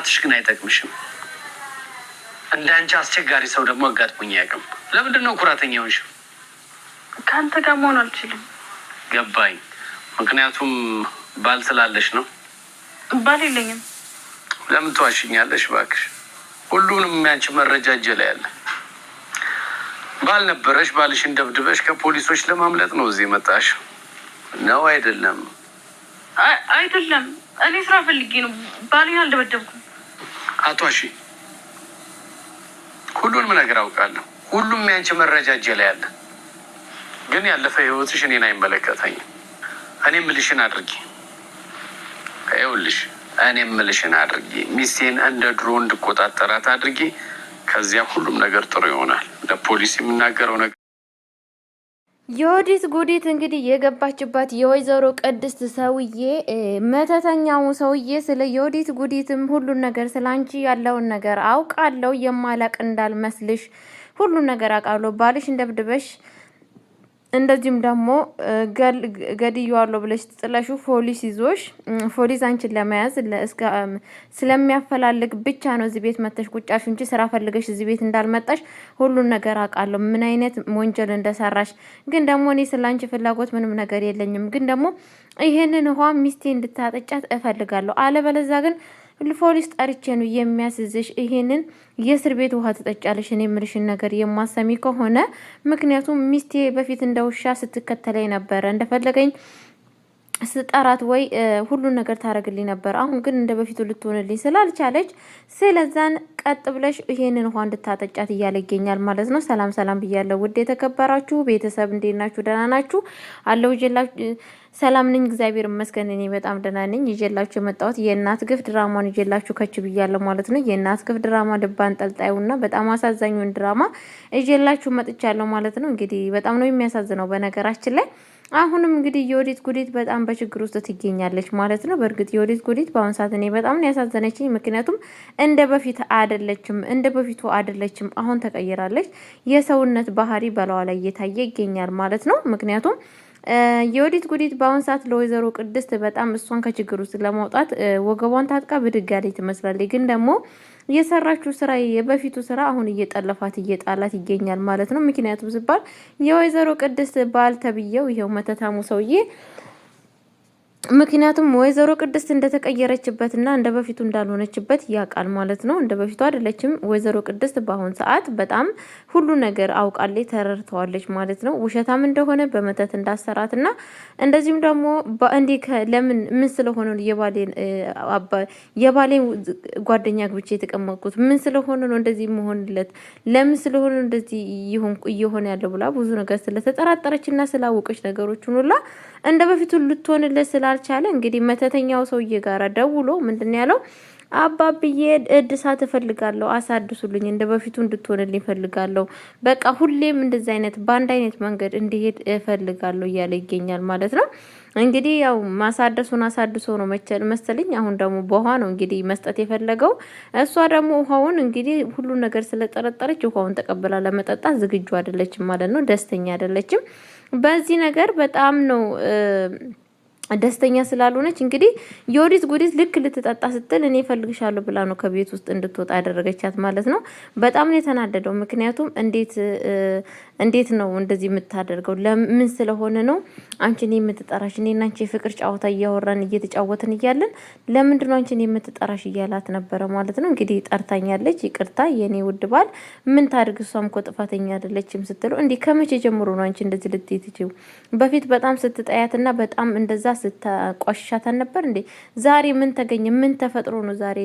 ኩራትሽ ግን አይጠቅምሽም። እንዳንቺ አስቸጋሪ ሰው ደግሞ አጋጥሞኝ አያውቅም። ለምንድን ነው ኩራተኛ ሆንሽው? ከአንተ ጋር መሆን አልችልም። ገባኝ። ምክንያቱም ባል ስላለሽ ነው። ባል የለኝም። ለምን ትዋሽኛለሽ? እባክሽ ሁሉንም ያንቺ መረጃ እጄ ላይ አለ። ባል ነበረሽ፣ ባልሽን ደብድበሽ ከፖሊሶች ለማምለጥ ነው እዚህ መጣሽ ነው አይደለም? አይደለም፣ እኔ ስራ ፈልጌ ነው። ባሌን አልደበደብኩም። አትዋሺ። ሁሉንም ነገር አውቃለሁ። ሁሉም ያንቺ መረጃ እጄ ላይ አለ። ግን ያለፈ ህይወትሽ እኔን አይመለከተኝም። እኔ ምልሽን አድርጊ። ይኸውልሽ እኔ ምልሽን አድርጊ። ሚስቴን እንደ ድሮ እንድቆጣጠራት አድርጊ። ከዚያ ሁሉም ነገር ጥሩ ይሆናል። ለፖሊስ የምናገረው ነገር የወዲት ጉዲት እንግዲህ የገባችባት የወይዘሮ ቅድስት ሰውዬ መተተኛው ሰውዬ ስለ የወዲት ጉዲትም ሁሉን ነገር ስላንቺ ያለውን ነገር አውቃለሁ። የማላቅ እንዳልመስልሽ ሁሉን ነገር አውቃለሁ። ባልሽ እንደብድበሽ እንደዚህም ደግሞ ገድየዋለሁ ብለሽ ጥለሹ ፖሊስ ይዞሽ ፖሊስ አንቺን ለመያዝ ስለሚያፈላልግ ብቻ ነው እዚህ ቤት መተሽ ቁጫሽ እንጂ ስራ ፈልገሽ እዚህ ቤት እንዳልመጣሽ ሁሉን ነገር አውቃለሁ። ምን አይነት ወንጀል እንደሰራሽ ግን ደግሞ እኔ ስላንቺ ፍላጎት ምንም ነገር የለኝም። ግን ደግሞ ይሄንን ውሃ ሚስቴ እንድታጠጫት እፈልጋለሁ። አለበለዚያ ግን ፖሊስ ጠርቼ ነው የሚያስዝሽ። ይሄንን የእስር ቤት ውሃ ትጠጫለሽ። እኔ የምልሽን ነገር የማሰሚ ከሆነ ምክንያቱም ሚስቴ በፊት እንደ ውሻ ስትከተለኝ ነበረ፣ እንደፈለገኝ ስጠራት ወይ ሁሉን ነገር ታደርግልኝ ነበር። አሁን ግን እንደ በፊቱ ልትሆንልኝ ስላልቻለች ስለዛን ቀጥ ብለሽ ይሄንን ውሃ እንድታጠጫት እያለ ይገኛል ማለት ነው። ሰላም ሰላም ብያለሁ ውድ የተከበራችሁ ቤተሰብ፣ እንዴት ናችሁ? ደህና ናችሁ? አለሁ ይዤላችሁ ሰላም ነኝ፣ እግዚአብሔር ይመስገን እኔ በጣም ደህና ነኝ። ይዤላችሁ የመጣሁት የእናት ግፍ ድራማን ይዤላችሁ ከች ብያለሁ ማለት ነው። የእናት ግፍ ድራማ ልብ አንጠልጣዩና በጣም አሳዛኙን ድራማ ይዤላችሁ መጥቻለሁ ማለት ነው። እንግዲህ በጣም ነው የሚያሳዝነው በነገራችን ላይ አሁንም እንግዲህ የወዲት ጉዲት በጣም በችግር ውስጥ ትገኛለች ማለት ነው። በእርግጥ የወዲት ጉዲት በአሁን ሰዓት እኔ በጣም ነው ያሳዘነችኝ። ምክንያቱም እንደ በፊት አይደለችም፣ እንደ በፊቱ አይደለችም። አሁን ተቀይራለች። የሰውነት ባህሪ በላዋ ላይ እየታየ ይገኛል ማለት ነው። ምክንያቱም የወዲት ጉዲት በአሁን ሰዓት ለወይዘሮ ቅድስት በጣም እሷን ከችግር ውስጥ ለማውጣት ወገቧን ታጥቃ ብድጋዴ ትመስላለች። ግን ደግሞ የሰራችው ስራ የበፊቱ ስራ አሁን እየጠለፋት እየጣላት ይገኛል ማለት ነው። ምክንያቱም ሲባል የወይዘሮ ቅድስት ባል ተብዬው ይሄው መተታሙ ሰውዬ ምክንያቱም ወይዘሮ ቅድስት እንደተቀየረችበትና እንደ በፊቱ እንዳልሆነችበት ያውቃል ማለት ነው። እንደ በፊቱ አይደለችም ወይዘሮ ቅድስት በአሁን ሰዓት በጣም ሁሉ ነገር አውቃለች፣ ተረድተዋለች ማለት ነው። ውሸታም እንደሆነ በመተት እንዳሰራትና እንደዚህም ደግሞ እንዴ ለምን ምን ስለሆነ የባሌን ጓደኛ ግብቼ የተቀመጥኩት ምን ስለሆነ ነው እንደዚህ መሆንለት ለምን ስለሆነ እንደዚህ እየሆነ ያለው ብላ ብዙ ነገር ስለተጠራጠረችና ስላወቀች ነገሮችን ሁላ እንደ በፊቱ ልትሆንለት ስላልቻለ እንግዲህ መተተኛው ሰውዬ ጋራ ደውሎ ምንድን ያለው አባብዬ እድሳት እፈልጋለሁ፣ አሳድሱልኝ፣ እንደ በፊቱ እንድትሆንልኝ እፈልጋለሁ። በቃ ሁሌም እንደዚህ አይነት በአንድ አይነት መንገድ እንዲሄድ እፈልጋለሁ እያለ ይገኛል ማለት ነው። እንግዲህ ያው ማሳደሱን አሳድሶ ነው መሰለኝ። አሁን ደግሞ በውሃ ነው እንግዲህ መስጠት የፈለገው። እሷ ደግሞ ውሃውን እንግዲህ ሁሉ ነገር ስለጠረጠረች ውሃውን ተቀብላ ለመጠጣት ዝግጁ አይደለችም ማለት ነው። ደስተኛ አይደለችም በዚህ ነገር በጣም ነው ደስተኛ ስላልሆነች እንግዲህ የወዲት ጉዲት ልክ ልትጠጣ ስትል እኔ እፈልግሻለሁ ብላ ነው ከቤት ውስጥ እንድትወጣ ያደረገቻት ማለት ነው። በጣም ነው የተናደደው። ምክንያቱም እንዴት ነው እንደዚህ የምታደርገው? ለምን ስለሆነ ነው አንቺን የምትጠራሽ? እኔና አንቺ የፍቅር ጨዋታ እያወራን እየተጫወትን እያለን ለምንድን ነው አንቺን የምትጠራሽ እያላት ነበረ ማለት ነው። እንግዲህ ጠርታኛለች፣ ይቅርታ የኔ ውድ ባል ምን ታድርግ፣ እሷም እኮ ጥፋተኛ አይደለችም ስትለው እንዲህ ከመቼ ጀምሮ ነው አንቺ እንደዚህ ልትይትችው? በፊት በጣም ስትጠያትና በጣም እንደዛ ስታቋሻታን ነበር እንዴ? ዛሬ ምን ተገኘ? ምን ተፈጥሮ ነው ዛሬ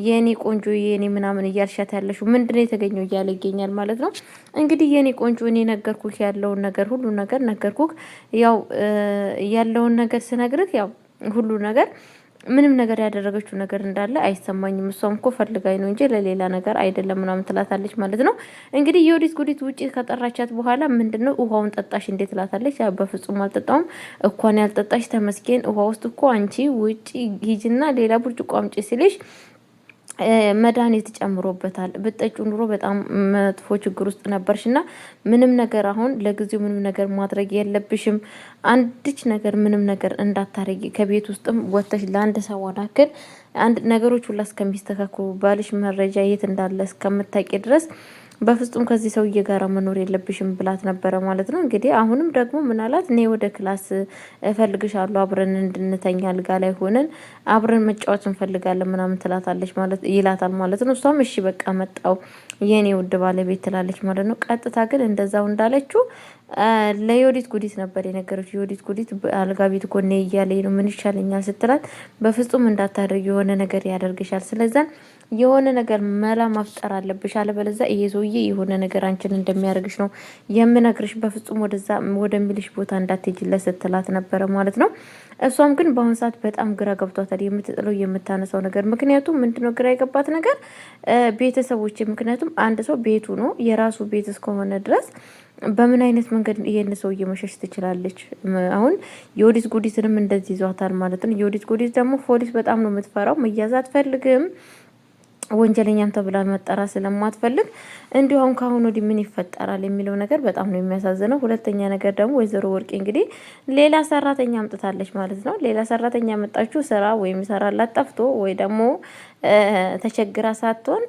የኔ ቆንጆ የኔ ምናምን እያልሻት ያለሽው? ምንድነው የተገኘው እያለ ይገኛል ማለት ነው። እንግዲህ የኔ ቆንጆ እኔ ነገርኩህ ያለውን ነገር ሁሉ ነገር ነገርኩህ። ያው ያለውን ነገር ስነግርህ ያው ሁሉ ነገር ምንም ነገር ያደረገችው ነገር እንዳለ አይሰማኝም። እሷም እኮ ፈልጋኝ ነው እንጂ ለሌላ ነገር አይደለም ምናምን ትላታለች ማለት ነው። እንግዲህ የወዲት ጉዲት ውጪ ከጠራቻት በኋላ ምንድነው ውሃውን ጠጣሽ እንዴ ትላታለች። በፍጹም አልጠጣውም እኳን ያልጠጣሽ ተመስገን። ውሃ ውስጥ እኮ አንቺ ውጪ ሂጂና ሌላ ብርጭቆ አምጪ ሲልሽ መድኃኒት ጨምሮበታል። ብጠጩ ኑሮ በጣም መጥፎ ችግር ውስጥ ነበርሽና ምንም ነገር አሁን ለጊዜው ምንም ነገር ማድረግ የለብሽም። አንድች ነገር ምንም ነገር እንዳታረጊ ከቤት ውስጥም ወጥተሽ ለአንድ ሰው አዳክል አንድ ነገሮች ሁላ እስከሚስተካከሉ ባልሽ መረጃ የት እንዳለ እስከምታቂ ድረስ በፍጹም ከዚህ ሰውዬ ጋር መኖር የለብሽም ብላት ነበረ ማለት ነው። እንግዲህ አሁንም ደግሞ ምናላት እኔ ወደ ክላስ እፈልግሻለሁ አብረን እንድንተኛ አልጋ ላይ ሆነን አብረን መጫወት እንፈልጋለን ምናምን ትላታለች ማለት ይላታል ማለት ነው። እሷም እሺ በቃ መጣው የኔ ውድ ባለቤት ትላለች ማለት ነው። ቀጥታ ግን እንደዛው እንዳለችው ለዮዲት ጉዲት ነበር የነገረችው። ዮዲት ጉዲት አልጋ ቤት ጎኔ እያለኝ ነው ምን ይሻለኛል ስትላት በፍጹም እንዳታደርግ የሆነ ነገር ያደርግሻል። ስለዛ የሆነ ነገር መላ መፍጠር አለብሽ፣ አለበለዚያ ይሄ ሰውዬ የሆነ ነገር አንቺን እንደሚያደርግሽ ነው የምነግርሽ። በፍጹም ወደዛ ወደሚልሽ ቦታ እንዳትሄጂለት ስትላት ነበረ ማለት ነው። እሷም ግን በአሁን ሰዓት በጣም ግራ ገብቷታል፣ የምትጥለው የምታነሳው ነገር። ምክንያቱም ምንድነው ግራ የገባት ነገር ቤተሰቦች፣ ምክንያቱም አንድ ሰው ቤቱ ነው የራሱ ቤት እስከሆነ ድረስ በምን አይነት መንገድ ይሄን ሰውዬ መሸሽ ትችላለች? አሁን የዮዲት ጉዲትንም እንደዚህ ይዟታል ማለት ነው። የዮዲት ጉዲት ደግሞ ፖሊስ በጣም ነው የምትፈራው፣ መያዝ አትፈልግም። ወንጀለኛም ተብላ መጠራ ስለማትፈልግ እንዲሁ አሁን ካሁን ወዲህ ምን ይፈጠራል የሚለው ነገር በጣም ነው የሚያሳዝነው። ሁለተኛ ነገር ደግሞ ወይዘሮ ወርቄ እንግዲህ ሌላ ሰራተኛ አምጥታለች ማለት ነው። ሌላ ሰራተኛ መጣችሁ ስራ ወይም ይሰራላት ጠፍቶ ወይ ደግሞ ተቸግራ ሳትሆን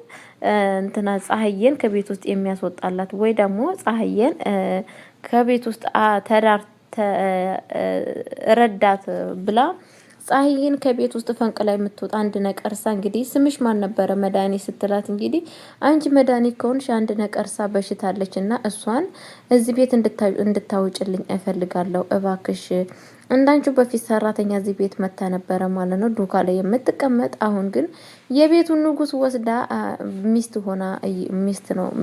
እንትና ፀሐዬን ከቤት ውስጥ የሚያስወጣላት ወይ ደግሞ ፀሐዬን ከቤት ውስጥ ተዳር ረዳት ብላ ፀሐይን ከቤት ውስጥ ፈንቅላ የምትወጣ አንድ ነቀርሳ እንግዲህ ስምሽ ማን ነበረ መድኃኒት ስትላት እንግዲህ አንቺ መድኃኒት ከሆንሽ አንድ ነቀርሳ በሽታለች እና እሷን እዚህ ቤት እንድታውጭልኝ እፈልጋለሁ እባክሽ። እንዳንቺ በፊት ሰራተኛ እዚህ ቤት መታ ነበረ ማለት ነው ዱካ ላይ የምትቀመጥ። አሁን ግን የቤቱን ንጉስ ወስዳ ሚስት ሆና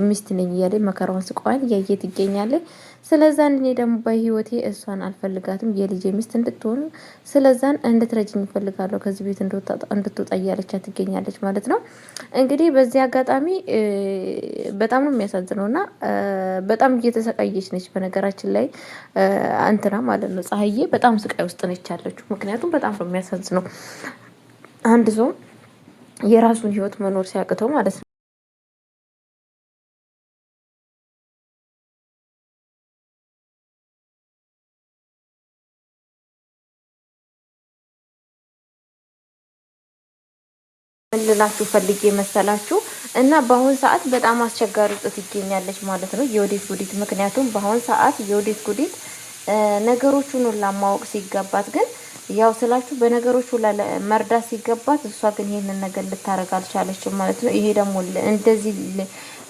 ሚስት ነኝ እያለ መከራውን ስቃዋን እያየት ይገኛለች። ስለዛን እኔ ደግሞ በህይወቴ እሷን አልፈልጋትም የልጄ ሚስት እንድትሆን ስለዛን እንድትረጅኝ እፈልጋለሁ ከዚህ ቤት እንድትወጣ እያለቻት ትገኛለች ማለት ነው። እንግዲህ በዚህ አጋጣሚ በጣም ነው የሚያሳዝነውና በጣም እየተሰቃየች ነች። በነገራችን ላይ አንተና ማለት ነው ፀሐዬ በጣም ስቃይ ውስጥ ነች ያለችው። ምክንያቱም በጣም ነው የሚያሳዝነው አንድ ሰው የራሱን ህይወት መኖር ሲያቅተው ማለት ነው። ልላችሁ ፈልጌ መሰላችሁ እና በአሁን ሰዓት በጣም አስቸጋሪ ውስጥ ትገኛለች ማለት ነው የዮዲት ጉዲት። ምክንያቱም በአሁን ሰዓት የዮዲት ጉዲት ነገሮቹን ሁላ ማወቅ ሲገባት ግን ያው ስላችሁ በነገሮች ሁላ መርዳት ሲገባት እሷ ግን ይሄንን ነገር ልታረግ አልቻለችም ማለት ነው። ይሄ ደግሞ እንደዚህ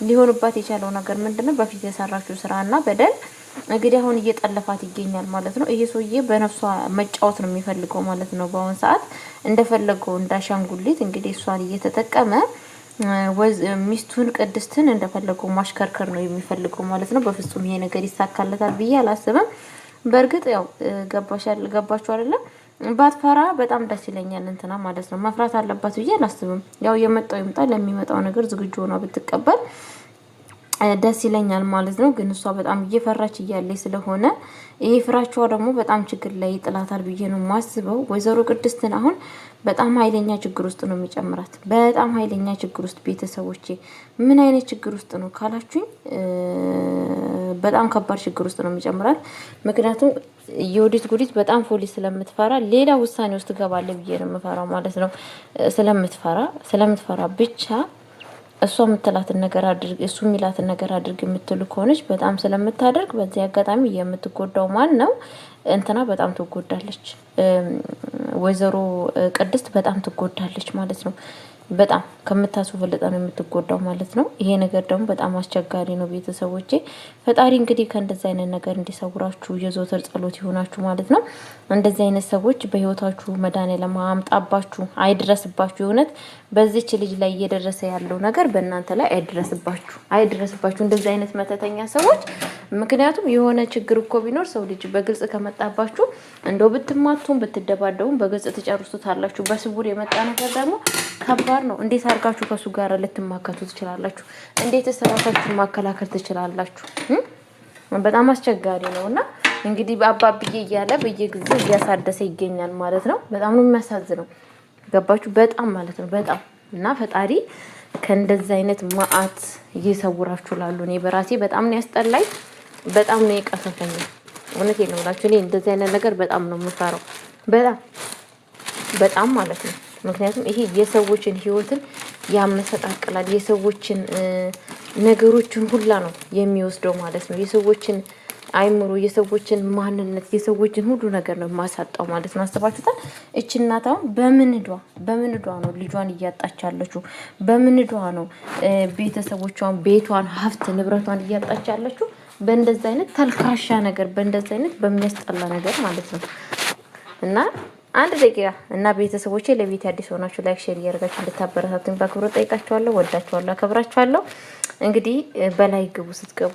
ሊሆንባት የቻለው ነገር ምንድነው? በፊት የሰራችው ስራና በደል እንግዲህ አሁን እየጠለፋት ይገኛል ማለት ነው። ይሄ ሰውዬ በነፍሷ መጫወት ነው የሚፈልገው ማለት ነው። በአሁን ሰዓት እንደፈለገው እንዳሻንጉሊት እንግዲህ እሷን እየተጠቀመ ሚስቱን ቅድስትን እንደፈለገው ማሽከርከር ነው የሚፈልገው ማለት ነው። በፍጹም ይሄ ነገር ይሳካለታል ብዬ አላስብም። በእርግጥ ያው ገባችሁ አይደለም? ባትፈራ በጣም ደስ ይለኛል እንትና ማለት ነው። መፍራት አለባት ብዬ አላስብም። ያው የመጣው ይምጣ፣ ለሚመጣው ነገር ዝግጁ ሆና ብትቀበል ደስ ይለኛል ማለት ነው። ግን እሷ በጣም እየፈራች እያለች ስለሆነ ይሄ ፍራቻዋ ደግሞ በጣም ችግር ላይ ይጥላታል ብዬ ነው የማስበው። ወይዘሮ ቅድስትን አሁን በጣም ኃይለኛ ችግር ውስጥ ነው የሚጨምራት። በጣም ኃይለኛ ችግር ውስጥ ቤተሰቦቼ፣ ምን አይነት ችግር ውስጥ ነው ካላችሁኝ በጣም ከባድ ችግር ውስጥ ነው የሚጨምራት። ምክንያቱም የዮዲት ጉዲት በጣም ፖሊስ ስለምትፈራ ሌላ ውሳኔ ውስጥ ገባለ ብዬ ነው የምፈራው ማለት ነው። ስለምትፈራ ብቻ እሷ የምትላትን ነገር አድርግ እሱ የሚላትን ነገር አድርግ የምትሉ ከሆነች በጣም ስለምታደርግ በዚህ አጋጣሚ የምትጎዳው ማን ነው? እንትና በጣም ትጎዳለች። ወይዘሮ ቅድስት በጣም ትጎዳለች ማለት ነው። በጣም ከምታሱ ፈልጣ ነው የምትጎዳው ማለት ነው። ይሄ ነገር ደግሞ በጣም አስቸጋሪ ነው ቤተሰቦቼ። ፈጣሪ እንግዲህ ከእንደዚህ አይነት ነገር እንዲሰውራችሁ የዘወትር ጸሎት ይሆናችሁ ማለት ነው። እንደዚህ አይነት ሰዎች በህይወታችሁ መድኃኒዓለም አምጣባችሁ፣ አይድረስባችሁ። የእውነት በዚች ልጅ ላይ እየደረሰ ያለው ነገር በእናንተ ላይ አይድረስባችሁ እንደዚህ አይነት መተተኛ ሰዎች። ምክንያቱም የሆነ ችግር እኮ ቢኖር ሰው ልጅ በግልጽ ከመጣባችሁ እንደው ብትማቱም ብትደባደቡም በግልጽ ትጨርሱታላችሁ። በስውር የመጣ ነገር ደግሞ ከባድ ነው። እንዴት አድርጋችሁ ከሱ ጋር ልትማከቱ ትችላላችሁ? እንዴት ራሳችሁን ማከላከል ትችላላችሁ? በጣም አስቸጋሪ ነውና እንግዲህ አባብዬ እያለ በየጊዜው እያሳደሰ ይገኛል ማለት ነው። በጣም ነው የሚያሳዝነው። ገባችሁ? በጣም ማለት ነው በጣም እና ፈጣሪ ከእንደዚህ አይነት መዓት ይሰውራችሁ ላሉ እኔ በራሴ በጣም ነው ያስጠላኝ፣ በጣም ነው የቀሰፈኝ። እውነቴን ነው እላችሁ። እኔ እንደዚህ አይነት ነገር በጣም ነው የምፈራው፣ በጣም ማለት ነው። ምክንያቱም ይሄ የሰዎችን ህይወትን ያመሰቃቅላል፣ የሰዎችን ነገሮችን ሁላ ነው የሚወስደው ማለት ነው። የሰዎችን አይምሮ፣ የሰዎችን ማንነት፣ የሰዎችን ሁሉ ነገር ነው ማሳጣው ማለት ነው። አስባችሁታል? እቺ እናት አሁን በምንዷ ነው ልጇን እያጣች ያለችው? በምንዷ ነው ቤተሰቦቿን፣ ቤቷን፣ ሀብት ንብረቷን እያጣች ያለችው? በእንደዚህ አይነት ተልካሻ ነገር፣ በእንደዚህ አይነት በሚያስጠላ ነገር ማለት ነው። እና አንድ ደቂቃ እና ቤተሰቦቼ ለቤት አዲስ ሆናችሁ ላይክ ሼር እያደረጋችሁ እንድታበረታቱኝ በአክብሮት ጠይቃችኋለሁ። ወዳችኋለሁ፣ አከብራችኋለሁ። እንግዲህ በላይ ግቡ ስትገቡ